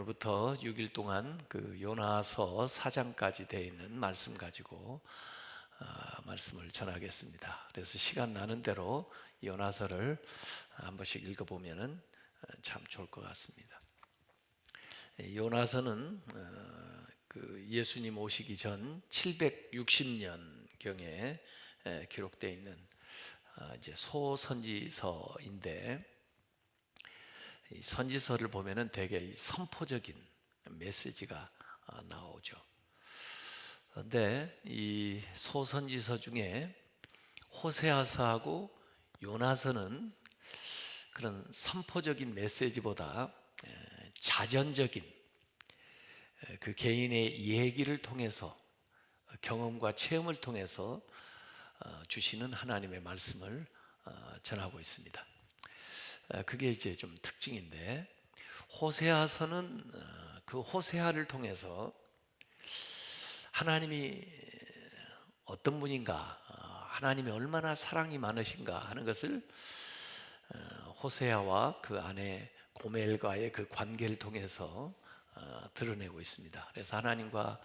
오늘부터 6일 동안 그 요나서 4장까지 되어 있는 말씀 가지고 말씀을 전하겠습니다. 그래서 시간 나는 대로 요나서를 한 번씩 읽어보면은 참 좋을 것 같습니다. 요나서는 그 예수님 오시기 전 760년 경에 기록되어 있는 이제 소선지서인데, 이 선지서를 보면은 되게 선포적인 메시지가 나오죠. 그런데 이 소선지서 중에 호세아서하고 요나서는 그런 선포적인 메시지보다 자전적인 그 개인의 얘기를 통해서, 경험과 체험을 통해서 주시는 하나님의 말씀을 전하고 있습니다. 그게 이제 좀 특징인데, 호세아서는 그 호세아를 통해서 하나님이 어떤 분인가, 하나님이 얼마나 사랑이 많으신가 하는 것을 호세아와 그 아내 고멜과의 그 관계를 통해서 드러내고 있습니다. 그래서 하나님과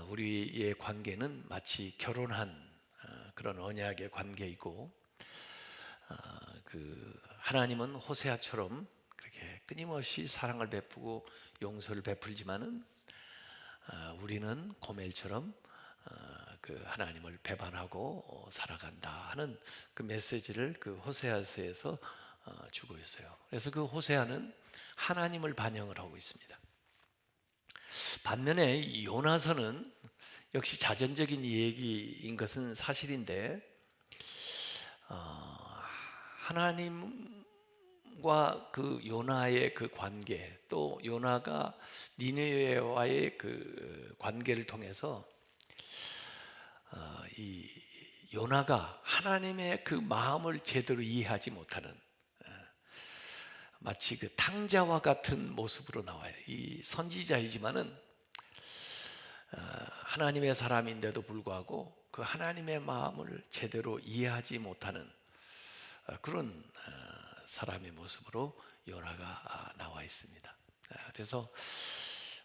우리의 관계는 마치 결혼한 그런 언약의 관계이고, 그 하나님은 호세아처럼 그렇게 끊임없이 사랑을 베푸고 용서를 베풀지만은 우리는 고멜처럼 그 하나님을 배반하고 살아간다 하는 그 메시지를 그 호세아서에서 주고 있어요. 그래서 그 호세아는 하나님을 반영을 하고 있습니다. 반면에 이 요나서는 역시 자전적인 얘기인 것은 사실인데, 하나님과 그 요나의 그 관계, 또 요나가 니느웨와의 그 관계를 통해서 이 요나가 하나님의 그 마음을 제대로 이해하지 못하는, 마치 그 탕자와 같은 모습으로 나와요. 이 선지자이지만은 하나님의 사람인데도 불구하고 그 하나님의 마음을 제대로 이해하지 못하는 그런 사람의 모습으로 요나가 나와 있습니다. 그래서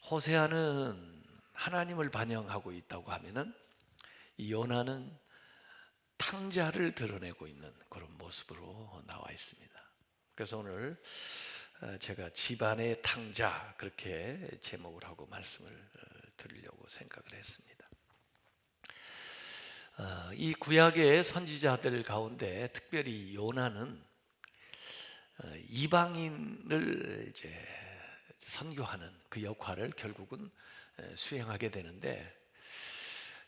호세아는 하나님을 반영하고 있다고 하면은, 이 요나는 탕자를 드러내고 있는 그런 모습으로 나와 있습니다. 그래서 오늘 제가 집안의 탕자, 그렇게 제목을 하고 말씀을 드리려고 생각을 했습니다. 이 구약의 선지자들 가운데 특별히 요나는 이방인을 이제 선교하는 그 역할을 결국은 수행하게 되는데,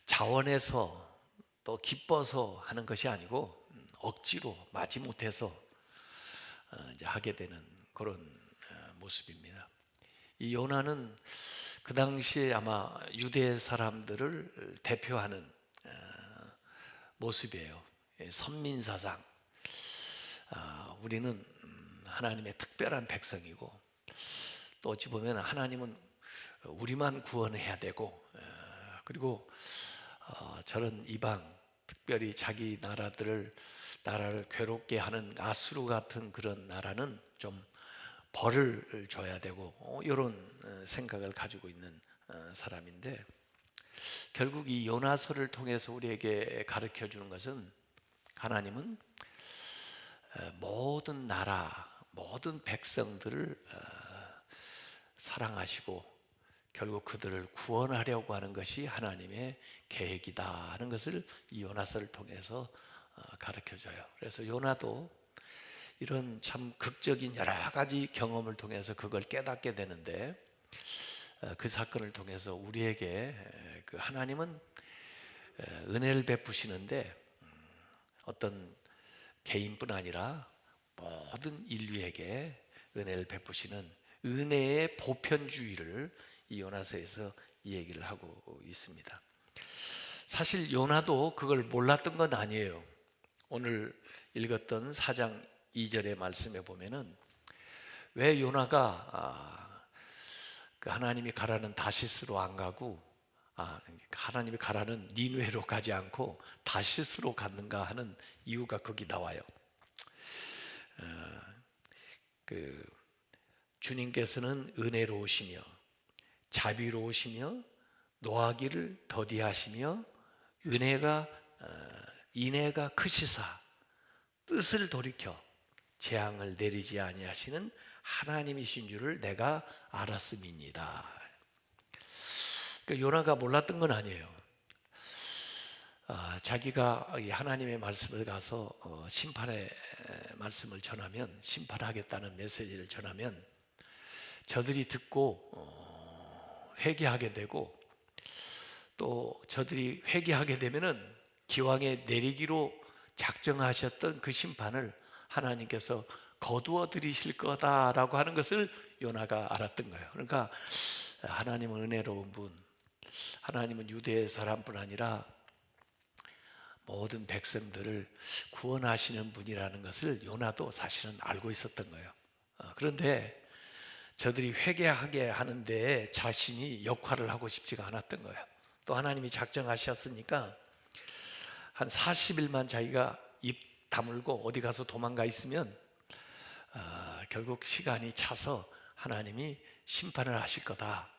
자원해서 또 기뻐서 하는 것이 아니고 억지로 마지못해서 이제 하게 되는 그런 모습입니다. 이 요나는 그 당시에 아마 유대 사람들을 대표하는 모습이에요. 선민사상, 우리는 하나님의 특별한 백성이고, 또 어찌 보면 하나님은 우리만 구원해야 되고, 그리고 저런 이방, 특별히 자기 나라를 괴롭게 하는 아수르 같은 그런 나라는 좀 벌을 줘야 되고, 이런 생각을 가지고 있는 사람인데, 결국 이 요나서를 통해서 우리에게 가르쳐 주는 것은, 하나님은 모든 나라, 모든 백성들을 사랑하시고 결국 그들을 구원하려고 하는 것이 하나님의 계획이다 하는 것을 이 요나서를 통해서 가르쳐 줘요. 그래서 요나도 이런 참 극적인 여러 가지 경험을 통해서 그걸 깨닫게 되는데, 그 사건을 통해서 우리에게 그 하나님은 은혜를 베푸시는데, 어떤 개인뿐 아니라 모든 인류에게 은혜를 베푸시는 은혜의 보편주의를 이 요나서에서 얘기를 하고 있습니다. 사실 요나도 그걸 몰랐던 건 아니에요. 오늘 읽었던 4장 2절의 말씀에 보면은, 왜 요나가 그 하나님이 가라는 다시스로 안 가고 하나님이 가라는 니느웨로 가지 않고 다시스로 갔는가 하는 이유가 거기 나와요. 그 주님께서는 은혜로우시며 자비로우시며 노하기를 더디하시며 인애가 크시사 뜻을 돌이켜 재앙을 내리지 아니하시는 하나님이신 줄을 내가 알았음이니이다. 그러니까 요나가 몰랐던 건 아니에요. 자기가 하나님의 말씀을 가서 심판의 말씀을 전하면, 심판하겠다는 메시지를 전하면 저들이 듣고 회개하게 되고, 또 저들이 회개하게 되면은 기왕에 내리기로 작정하셨던 그 심판을 하나님께서 거두어 들이실 거다라고 하는 것을 요나가 알았던 거예요. 그러니까 하나님은 은혜로운 분, 하나님은 유대 사람뿐 아니라 모든 백성들을 구원하시는 분이라는 것을 요나도 사실은 알고 있었던 거예요. 그런데 저들이 회개하게 하는데 자신이 역할을 하고 싶지가 않았던 거예요. 또 하나님이 작정하셨으니까 한 40일만 자기가 입 다물고 어디 가서 도망가 있으면 결국 시간이 차서 하나님이 심판을 하실 거다.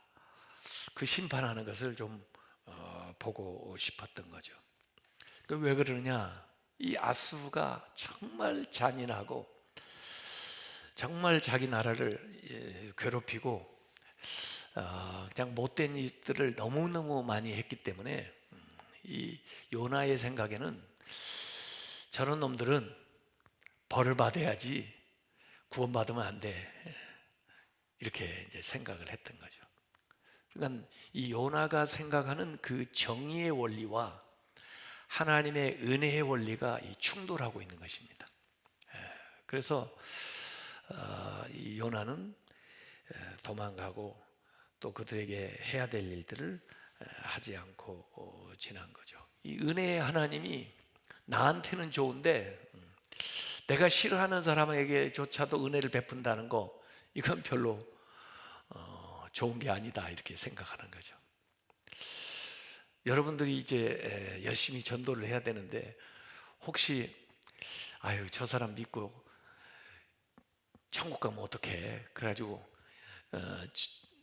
그 심판하는 것을 좀 보고 싶었던 거죠. 왜 그러냐? 이 아수르가 정말 잔인하고 정말 자기 나라를 괴롭히고 그냥 못된 일들을 너무너무 많이 했기 때문에 이 요나의 생각에는 저런 놈들은 벌을 받아야지 구원받으면 안 돼, 이렇게 이제 생각을 했던 거죠. 그러니까 이 요나가 생각하는 그 정의의 원리와 하나님의 은혜의 원리가 충돌하고 있는 것입니다. 그래서 이 요나는 도망가고 또 그들에게 해야 될 일들을 하지 않고 지난 거죠. 이 은혜의 하나님이 나한테는 좋은데 내가 싫어하는 사람에게조차도 은혜를 베푼다는 거, 이건 별로 좋은 게 아니다, 이렇게 생각하는 거죠. 여러분들이 이제 열심히 전도를 해야 되는데 혹시 저 사람 믿고 천국 가면 어떡해, 그래가지고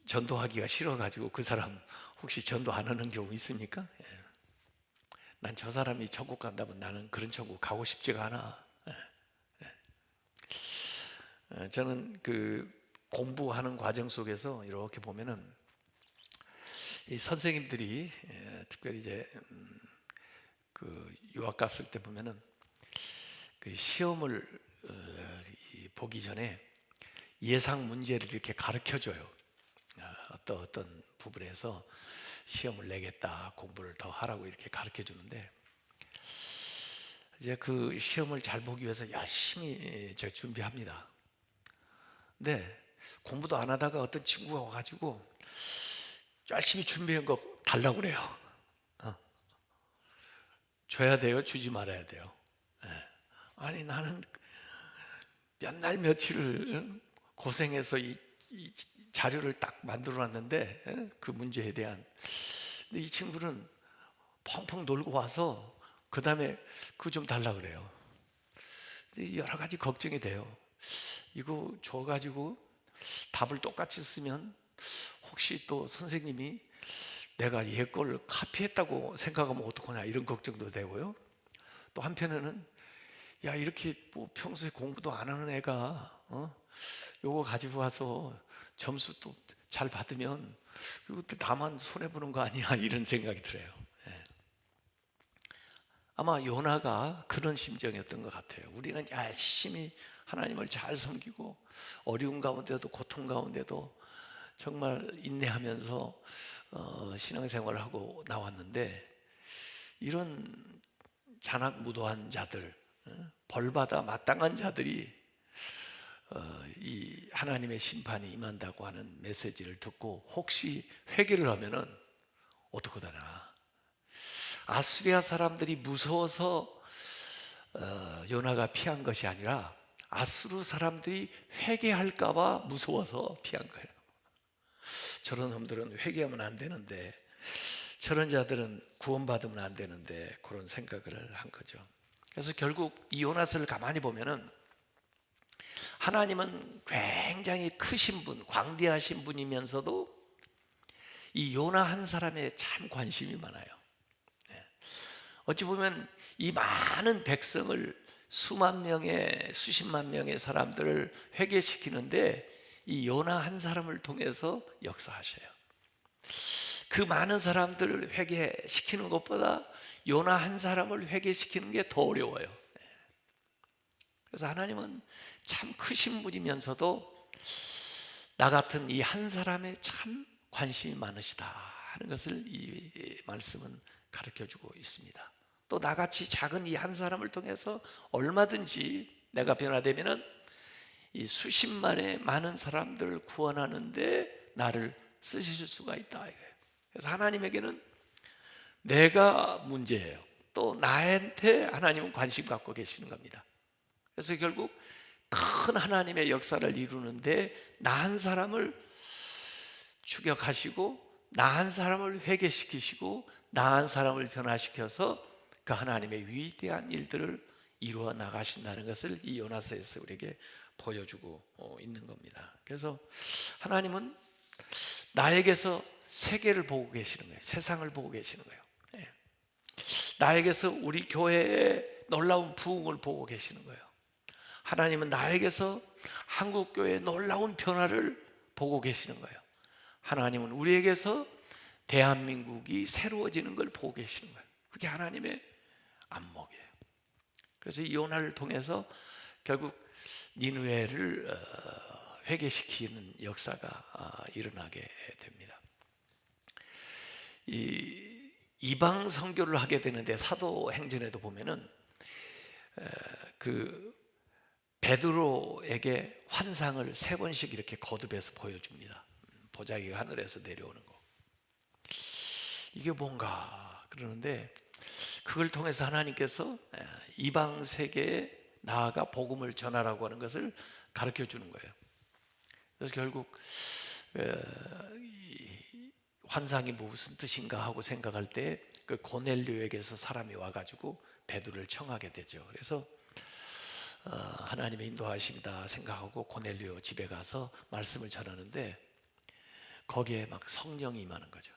전도하기가 싫어가지고 그 사람 혹시 전도 안 하는 경우 있습니까? 난 저 사람이 천국 간다면 나는 그런 천국 가고 싶지가 않아. 저는 그 공부하는 과정 속에서 이렇게 보면은 이 선생님들이 특별히 이제 그 유학 갔을 때 보면은 그 시험을 보기 전에 예상 문제를 이렇게 가르쳐 줘요. 어떤 부분에서 시험을 내겠다, 공부를 더 하라고 이렇게 가르쳐 주는데, 이제 그 시험을 잘 보기 위해서 열심히 제가 준비합니다. 근데 공부도 안 하다가 어떤 친구가 와가지고 열심히 준비한 거 달라고 그래요. 줘야 돼요, 주지 말아야 돼요? 아니 나는 몇 날 며칠을 고생해서 이 자료를 딱 만들어 놨는데 그 문제에 대한, 근데 이 친구는 펑펑 놀고 와서 그 다음에 그거 좀 달라 그래요. 여러 가지 걱정이 돼요. 이거 줘가지고 답을 똑같이 쓰면 혹시 또 선생님이 내가 얘 걸 카피했다고 생각하면 어떡하냐, 이런 걱정도 되고요. 또 한편에는 야, 이렇게 뭐 평소에 공부도 안 하는 애가 요거 가지고 와서 점수 또 잘 받으면 이것도 나만 손해보는 거 아니야, 이런 생각이 들어요. 아마 요나가 그런 심정이었던 것 같아요. 우리는 열심히 하나님을 잘 섬기고 어려운 가운데도 고통 가운데도 정말 인내하면서 신앙생활을 하고 나왔는데, 이런 잔악무도한 자들, 벌받아 마땅한 자들이 이 하나님의 심판이 임한다고 하는 메시지를 듣고 혹시 회개를 하면은 어떡하더나. 아수리아 사람들이 무서워서 요나가 피한 것이 아니라 아수르 사람들이 회개할까 봐 무서워서 피한 거예요. 저런 놈들은 회개하면 안 되는데, 저런 자들은 구원받으면 안 되는데, 그런 생각을 한 거죠. 그래서 결국 이 요나서를 가만히 보면은 하나님은 굉장히 크신 분, 광대하신 분이면서도 이 요나 한 사람에 참 관심이 많아요. 어찌 보면 이 많은 백성을 수만 명의, 수십만 명의 사람들을 회개시키는데 이 요나 한 사람을 통해서 역사하셔요. 그 많은 사람들을 회개시키는 것보다 요나 한 사람을 회개시키는 게 더 어려워요. 그래서 하나님은 참 크신 분이면서도 나 같은 이 한 사람에 참 관심이 많으시다 하는 것을 이 말씀은 가르쳐주고 있습니다. 또 나같이 작은 이 한 사람을 통해서 얼마든지 내가 변화되면은 이 수십만의 많은 사람들을 구원하는데 나를 쓰실 수가 있다. 그래서 하나님에게는 내가 문제예요. 또 나한테 하나님은 관심 갖고 계시는 겁니다. 그래서 결국 큰 하나님의 역사를 이루는데 나 한 사람을 추격하시고 나 한 사람을 회개시키시고 나 한 사람을 변화시켜서 그 하나님의 위대한 일들을 이루어 나가신다는 것을 이 요나서에서 우리에게 보여주고 있는 겁니다. 그래서 하나님은 나에게서 세계를 보고 계시는 거예요. 세상을 보고 계시는 거예요. 나에게서 우리 교회의 놀라운 부흥을 보고 계시는 거예요. 하나님은 나에게서 한국교회의 놀라운 변화를 보고 계시는 거예요. 하나님은 우리에게서 대한민국이 새로워지는 걸 보고 계시는 거예요. 그게 하나님의 안목이에요. 그래서 이 요나를 통해서 결국 니느웨를 회개시키는 역사가 일어나게 됩니다. 이방 선교를 하게 되는데 사도행전에도 보면은 그 베드로에게 환상을 3번씩 이렇게 거듭해서 보여줍니다. 보자기가 하늘에서 내려오는 거. 이게 뭔가 그러는데 그걸 통해서 하나님께서 이방 세계에 나아가 복음을 전하라고 하는 것을 가르쳐 주는 거예요. 그래서 결국 환상이 무슨 뜻인가 하고 생각할 때 그 고넬료에게서 사람이 와가지고 베드로를 청하게 되죠. 그래서 하나님의 인도하심이다 생각하고 고넬료 집에 가서 말씀을 전하는데 거기에 막 성령이 임하는 거죠.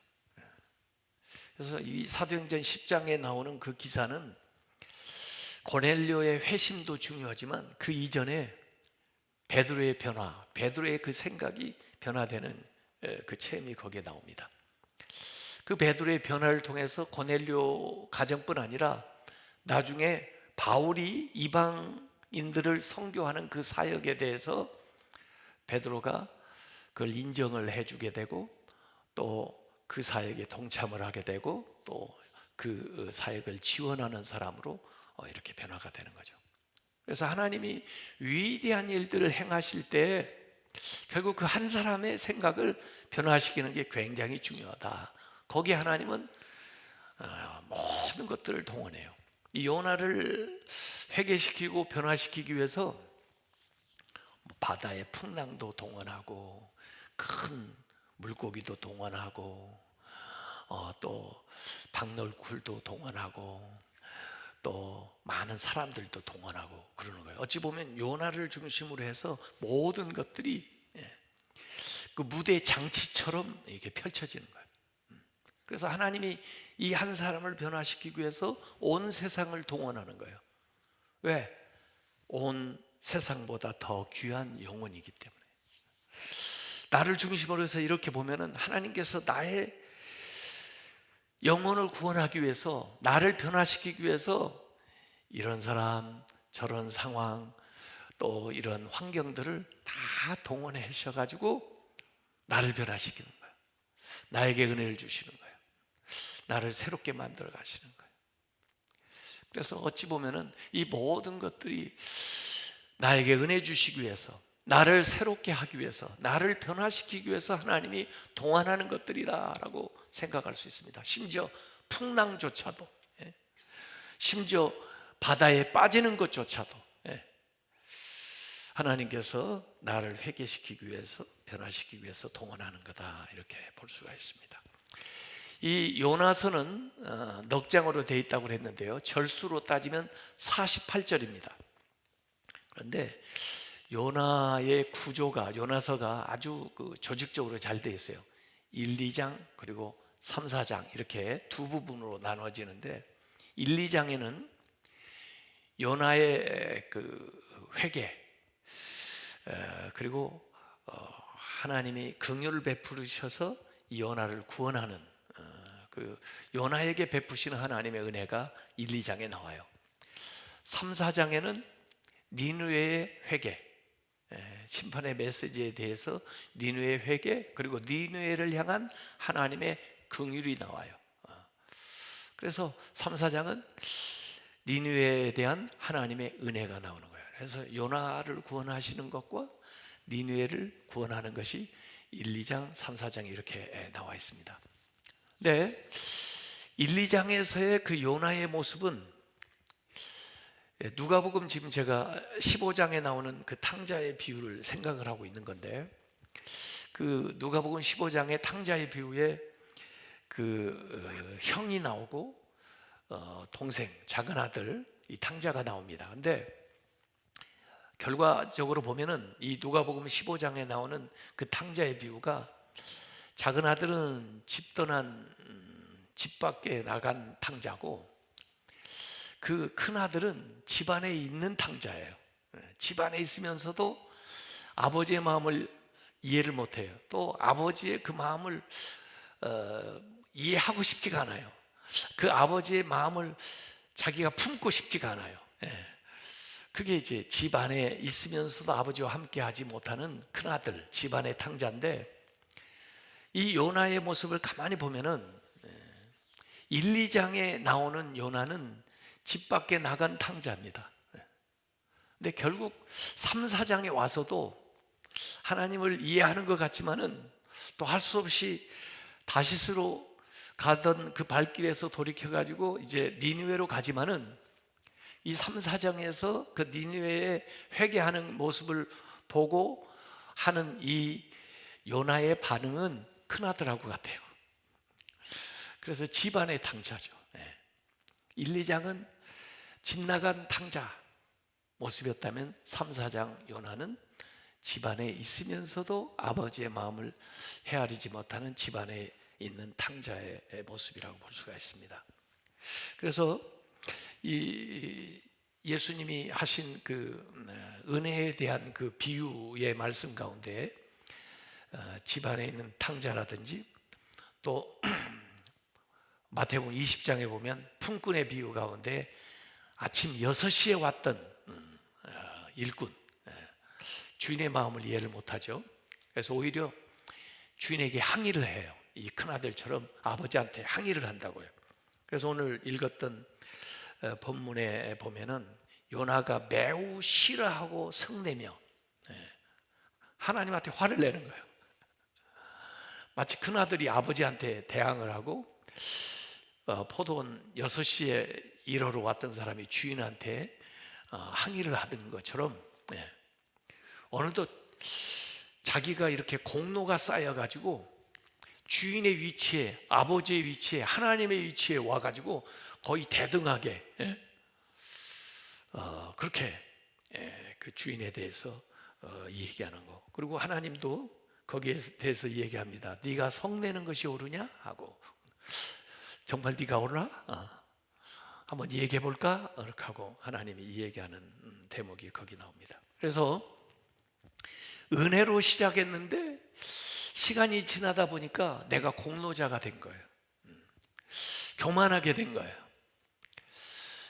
그래서 이 사도행전 10장에 나오는 그 기사는 고넬료의 회심도 중요하지만 그 이전에 베드로의 변화, 베드로의 그 생각이 변화되는 그 체험이 거기에 나옵니다. 그 베드로의 변화를 통해서 고넬료 가정뿐 아니라 나중에 바울이 이방인들을 선교하는 그 사역에 대해서 베드로가 그걸 인정을 해주게 되고 또 그 사역에 동참을 하게 되고 또 그 사역을 지원하는 사람으로 이렇게 변화가 되는 거죠. 그래서 하나님이 위대한 일들을 행하실 때 결국 그 한 사람의 생각을 변화시키는 게 굉장히 중요하다. 거기에 하나님은 모든 것들을 동원해요. 이 요나를 회개시키고 변화시키기 위해서 바다의 풍랑도 동원하고 큰 물고기도 동원하고 또 박널굴도 동원하고 또 많은 사람들도 동원하고 그러는 거예요. 어찌 보면 요나를 중심으로 해서 모든 것들이 그 무대 장치처럼 이게 펼쳐지는 거예요. 그래서 하나님이 이 한 사람을 변화시키기 위해서 온 세상을 동원하는 거예요. 왜? 온 세상보다 더 귀한 영혼이기 때문에. 나를 중심으로 해서 이렇게 보면은 하나님께서 나의 영혼을 구원하기 위해서, 나를 변화시키기 위해서 이런 사람, 저런 상황, 또 이런 환경들을 다 동원해 주셔가지고 나를 변화시키는 거예요. 나에게 은혜를 주시는 거예요. 나를 새롭게 만들어 가시는 거예요. 그래서 어찌 보면은 이 모든 것들이 나에게 은혜 주시기 위해서, 나를 새롭게 하기 위해서, 나를 변화시키기 위해서 하나님이 동원하는 것들이다라고 생각할 수 있습니다. 심지어 풍랑조차도, 심지어 바다에 빠지는 것조차도 하나님께서 나를 회개시키기 위해서, 변화시키기 위해서 동원하는 거다, 이렇게 볼 수가 있습니다. 이 요나서는 넉 장으로 되어 있다고 했는데요, 절수로 따지면 48절입니다. 그런데 요나의 구조가, 요나서가 아주 조직적으로 잘 되어 있어요. 1, 2장 그리고 3, 4장 이렇게 두 부분으로 나눠지는데, 1, 2장에는 요나의 회개, 그리고 하나님이 긍휼을 베푸셔서 이 요나를 구원하는 요나에게 베푸시는 하나님의 은혜가 1, 2장에 나와요. 3, 4장에는 니느웨의 회개, 심판의 메시지에 대해서 니느웨의 회개, 그리고 니느웨를 향한 하나님의 긍휼이 나와요. 그래서 3, 4장은 니느웨에 대한 하나님의 은혜가 나오는 거예요. 그래서 요나를 구원하시는 것과 니느웨를 구원하는 것이 1, 2장, 3, 4장에 이렇게 나와 있습니다. 네, 1, 2장에서의 그 요나의 모습은 누가복음, 지금 제가 15장에 나오는 그 탕자의 비유를 생각을 하고 있는 건데, 그 누가복음 15장의 탕자의 비유에 그 형이 나오고 동생, 작은 아들, 이 탕자가 나옵니다. 근데 결과적으로 보면은 이 누가복음 15장에 나오는 그 탕자의 비유가, 작은 아들은 집 떠난 집 밖에 나간 탕자고, 그 큰 아들은 집 안에 있는 탕자예요. 집 안에 있으면서도 아버지의 마음을 이해를 못해요. 또 아버지의 그 마음을 이해하고 싶지가 않아요. 그 아버지의 마음을 자기가 품고 싶지가 않아요. 그게 이제 집 안에 있으면서도 아버지와 함께 하지 못하는 큰 아들, 집 안의 탕자인데, 이 요나의 모습을 가만히 보면은 1, 2장에 나오는 요나는 집 밖에 나간 탕자입니다. 근데 결국 3, 4장에 와서도 하나님을 이해하는 것 같지만은 또 할 수 없이 다시스로 가던 그 발길에서 돌이켜가지고 이제 니느웨로 가지만은, 이 3, 4장에서 그 니느웨에 회개하는 모습을 보고 하는 이 요나의 반응은 큰아들하고 같아요. 그래서 집안의 탕자죠. 1, 2장은 집 나간 탕자 모습이었다면, 3, 4장 요나는 집안에 있으면서도 아버지의 마음을 헤아리지 못하는 집안에 있는 탕자의 모습이라고 볼 수가 있습니다. 그래서 이 예수님이 하신 그 은혜에 대한 그 비유의 말씀 가운데 집안에 있는 탕자라든지, 또 마태복음 20장에 보면 품꾼의 비유 가운데 아침 6시에 왔던 일꾼, 주인의 마음을 이해를 못하죠. 그래서 오히려 주인에게 항의를 해요. 이 큰아들처럼 아버지한테 항의를 한다고요. 그래서 오늘 읽었던 본문에 보면은 요나가 매우 싫어하고 성내며 하나님한테 화를 내는 거예요. 마치 큰아들이 아버지한테 대항을 하고, 포도원 6시에 일하러 왔던 사람이 주인한테 항의를 하던 것처럼, 어느덧 자기가 이렇게 공로가 쌓여가지고 주인의 위치에, 아버지의 위치에, 하나님의 위치에 와가지고 거의 대등하게 그렇게 그 주인에 대해서 얘기하는 거. 그리고 하나님도 거기에 대해서 얘기합니다. 네가 성내는 것이 옳으냐 하고, 정말 네가 옳아? 한번 얘기해 볼까? 이렇게 하고 하나님이 얘기하는 대목이 거기 나옵니다. 그래서 은혜로 시작했는데 시간이 지나다 보니까 내가 공로자가 된 거예요. 교만하게 된 거예요.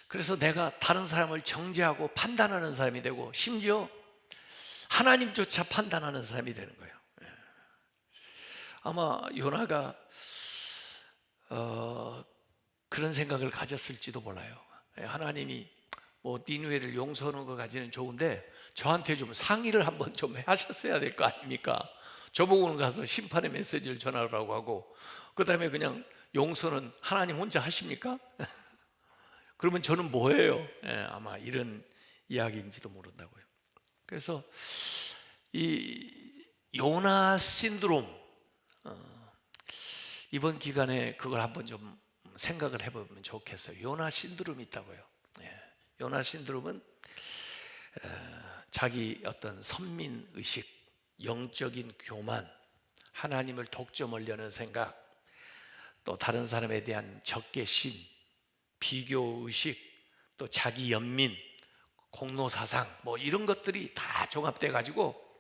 그래서 내가 다른 사람을 정죄하고 판단하는 사람이 되고, 심지어 하나님조차 판단하는 사람이 되는 거예요. 아마 요나가 그런 생각을 가졌을지도 몰라요. 하나님이 뭐 니느웨를 용서하는 것까지는 좋은데 저한테 좀 상의를 한번 좀 하셨어야 될 거 아닙니까? 저보고는 가서 심판의 메시지를 전하라고 하고, 그 다음에 그냥 용서는 하나님 혼자 하십니까? 그러면 저는 뭐예요? 아마 이런 이야기인지도 모른다고요. 그래서 이 요나 신드롬, 이번 기간에 그걸 한번 좀 생각을 해보면 좋겠어요. 요나 신드롬이 있다고요. 요나 신드롬은 자기 어떤 선민 의식, 영적인 교만, 하나님을 독점하려는 생각, 또 다른 사람에 대한 적개심, 비교 의식, 또 자기 연민, 공로 사상, 뭐 이런 것들이 다 종합돼 가지고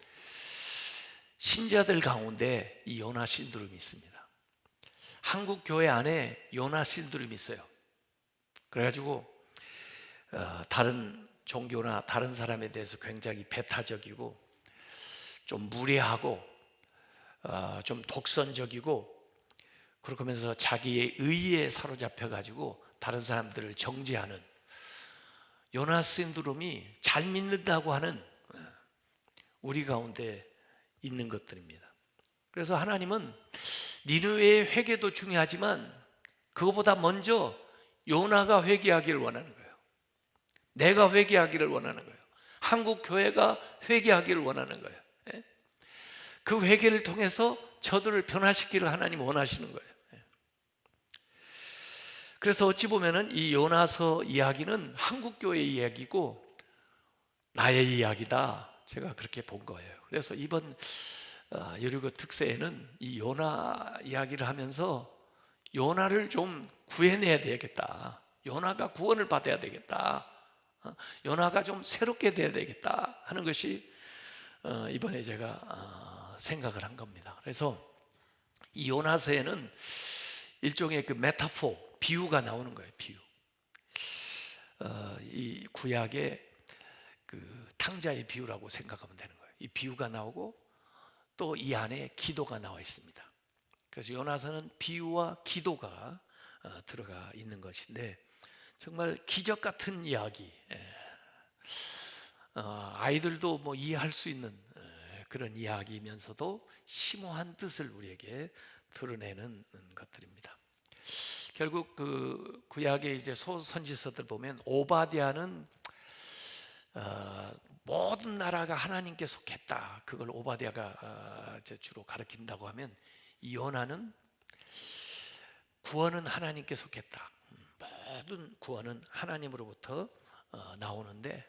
신자들 가운데 이 요나 신드롬이 있습니다. 한국 교회 안에 요나 신드롬이 있어요. 그래가지고 다른 종교나 다른 사람에 대해서 굉장히 배타적이고 좀 무례하고 좀 독선적이고, 그러면서 자기의 의에 사로잡혀 가지고 다른 사람들을 정죄하는 요나 신드롬이 잘 믿는다고 하는 우리 가운데 있는 것들입니다. 그래서 하나님은 니느웨의 회개도 중요하지만 그것보다 먼저 요나가 회개하기를 원하는 거예요. 내가 회개하기를 원하는 거예요. 한국 교회가 회개하기를 원하는 거예요. 그 회개를 통해서 저들을 변화시키기를 하나님 원하시는 거예요. 그래서 어찌 보면은 이 요나서 이야기는 한국 교회 이야기고 나의 이야기다, 제가 그렇게 본 거예요. 그래서 이번 여리고 특세에는 이 요나 이야기를 하면서 요나를 좀 구해내야 되겠다, 요나가 구원을 받아야 되겠다, 요나가 좀 새롭게 돼야 되겠다 하는 것이 이번에 제가 생각을 한 겁니다. 그래서 이 요나서에는 일종의 그 메타포, 비유가 나오는 거예요. 비유. 이 구약의 그 탕자의 비유라고 생각하면 되는 거예요. 이 비유가 나오고 또 이 안에 기도가 나와 있습니다. 그래서 요나서는 비유와 기도가 들어가 있는 것인데 정말 기적 같은 이야기, 아이들도 뭐 이해할 수 있는 그런 이야기이면서도 심오한 뜻을 우리에게 드러내는 것들입니다. 결국 그 구약의 이제 소선지서들 보면 오바댜는 모든 나라가 하나님께 속했다, 그걸 오바댜가 주로 가르친다고 하면, 이 요나는 구원은 하나님께 속했다, 모든 구원은 하나님으로부터 나오는데,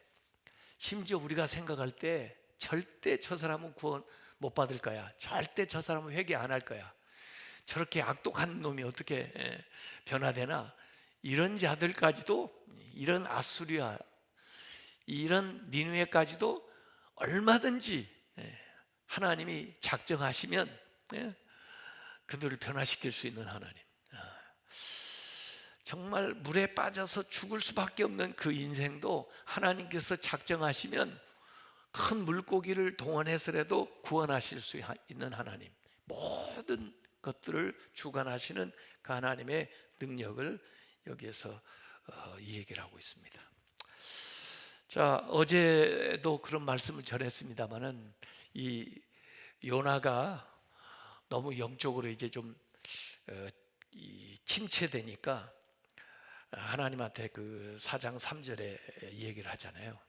심지어 우리가 생각할 때 절대 저 사람은 구원 못 받을 거야, 절대 저 사람은 회개 안 할 거야, 저렇게 악독한 놈이 어떻게 변화되나, 이런 자들까지도, 이런 아수리아, 이런 니느웨까지도 얼마든지 하나님이 작정하시면 그들을 변화시킬 수 있는 하나님, 정말 물에 빠져서 죽을 수밖에 없는 그 인생도 하나님께서 작정하시면 큰 물고기를 동원해서라도 구원하실 수 있는 하나님, 모든 것들을 주관하시는 그 하나님의 능력을 여기에서 이 얘기를 하고 있습니다. 자, 어제도 그런 말씀을 전했습니다마는 이 요나가 너무 영적으로 이제 좀 침체되니까 하나님한테 그 4장 3절에 얘기를 하잖아요.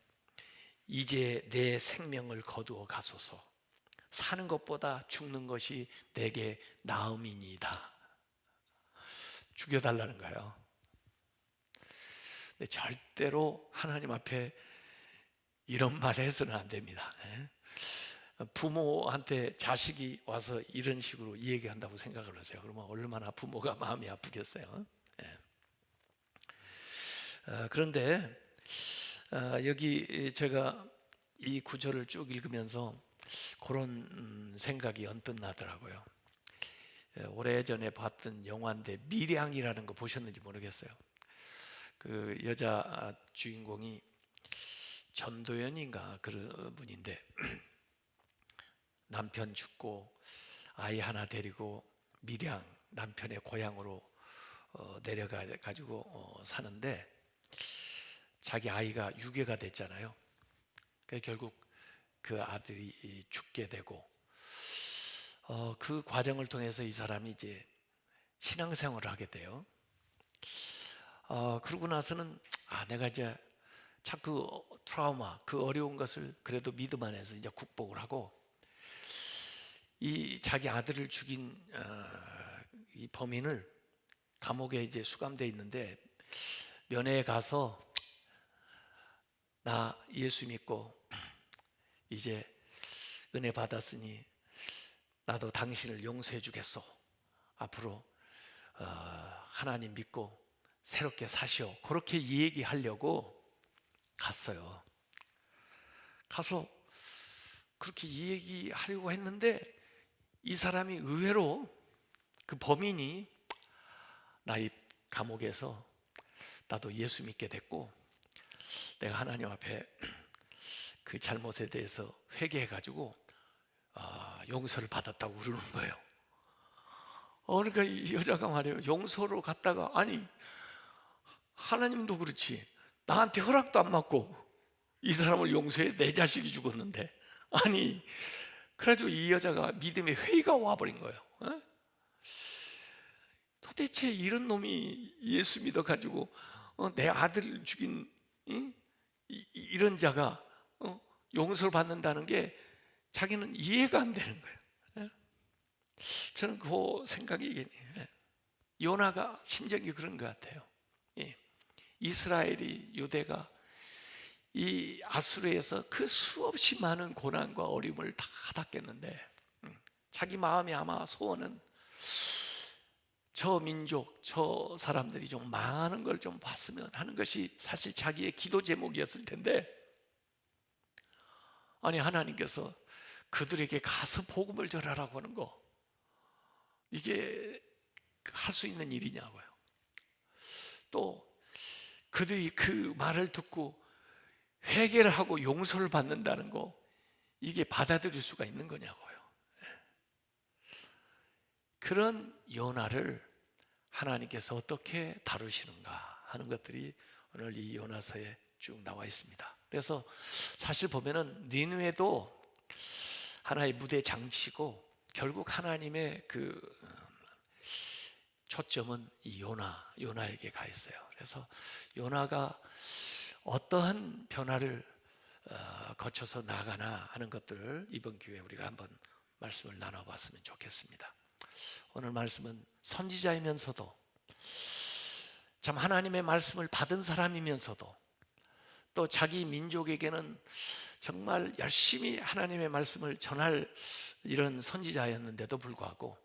이제 내 생명을 거두어 가소서, 사는 것보다 죽는 것이 내게 나음이니이다. 죽여달라는 거예요. 근데 절대로 하나님 앞에 이런 말 해서는 안 됩니다. 부모한테 자식이 와서 이런 식으로 얘기한다고 생각을 하세요. 그러면 얼마나 부모가 마음이 아프겠어요. 그런데 여기 제가 이 구절을 쭉 읽으면서 그런 생각이 언뜻 나더라고요. 오래전에 봤던 영화인데 미량이라는 거 보셨는지 모르겠어요. 그 여자 주인공이 전도연인가 그런 분인데 남편 죽고 아이 하나 데리고 밀양, 남편의 고향으로 내려가 가지고 사는데 자기 아이가 유괴가 됐잖아요. 그래서 결국 그 아들이 죽게 되고 그 과정을 통해서 이 사람이 이제 신앙생활을 하게 돼요. 그러고 나서는 내가 이제 자꾸 트라우마, 그 어려운 것을 그래도 믿음 안에서 이제 극복을 하고, 이 자기 아들을 죽인 이 범인을 감옥에 이제 수감돼 있는데 면회에 가서 나 예수 믿고 이제 은혜 받았으니 나도 당신을 용서해 주겠소. 앞으로 하나님 믿고 새롭게 사시오. 그렇게 얘기하려고 갔어요. 가서 그렇게 얘기하려고 했는데 이 사람이 의외로, 그 범인이, 나이 감옥에서 나도 예수 믿게 됐고 내가 하나님 앞에 그 잘못에 대해서 회개해가지고 용서를 받았다고 그러는 거예요. 그러니까 이 여자가 말이에요, 용서로 갔다가, 아니 하나님도 그렇지 나한테 허락도 안 받고 이 사람을 용서해, 내 자식이 죽었는데. 아니 그래가지고 이 여자가 믿음의 회의가 와버린 거예요. 도대체 이런 놈이 예수 믿어가지고 내 아들을 죽인 이런 자가 용서를 받는다는 게 자기는 이해가 안 되는 거예요. 저는 그 생각이, 요나가 심정이 그런 것 같아요. 이스라엘이, 유대가 이 아수르에서 그 수없이 많은 고난과 어려움을 다 받았겠는데 자기 마음이 아마 소원은 저 민족, 저 사람들이 좀 많은 걸 좀 봤으면 하는 것이 사실 자기의 기도 제목이었을 텐데, 아니 하나님께서 그들에게 가서 복음을 전하라고 하는 거, 이게 할 수 있는 일이냐고요. 또 그들이 그 말을 듣고 회개를 하고 용서를 받는다는 거, 이게 받아들일 수가 있는 거냐고요. 그런 요나를 하나님께서 어떻게 다루시는가 하는 것들이 오늘 이 요나서에 쭉 나와 있습니다. 그래서 사실 보면은 니느웨도 하나의 무대 장치고 결국 하나님의 그 초점은 이 요나에게 가 있어요. 그래서 요나가 어떠한 변화를 거쳐서 나가나 하는 것들을 이번 기회에 우리가 한번 말씀을 나눠봤으면 좋겠습니다. 오늘 말씀은 선지자이면서도 참 하나님의 말씀을 받은 사람이면서도 또 자기 민족에게는 정말 열심히 하나님의 말씀을 전할 이런 선지자였는데도 불구하고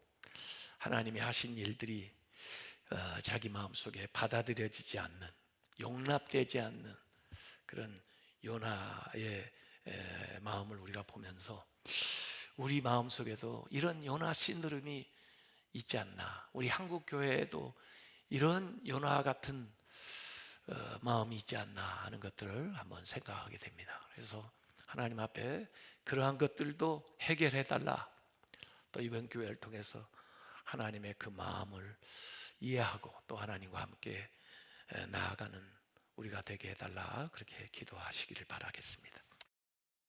하나님이 하신 일들이 자기 마음속에 받아들여지지 않는, 용납되지 않는 그런 요나의 마음을 우리가 보면서 우리 마음속에도 이런 요나 신드롬이 있지 않나, 우리 한국 교회에도 이런 요나 같은 마음이 있지 않나 하는 것들을 한번 생각하게 됩니다. 그래서 하나님 앞에 그러한 것들도 해결해 달라, 또 이번 교회를 통해서 하나님의 그 마음을 이해하고 또 하나님과 함께 나아가는 우리가 되게 해달라, 그렇게 기도하시기를 바라겠습니다.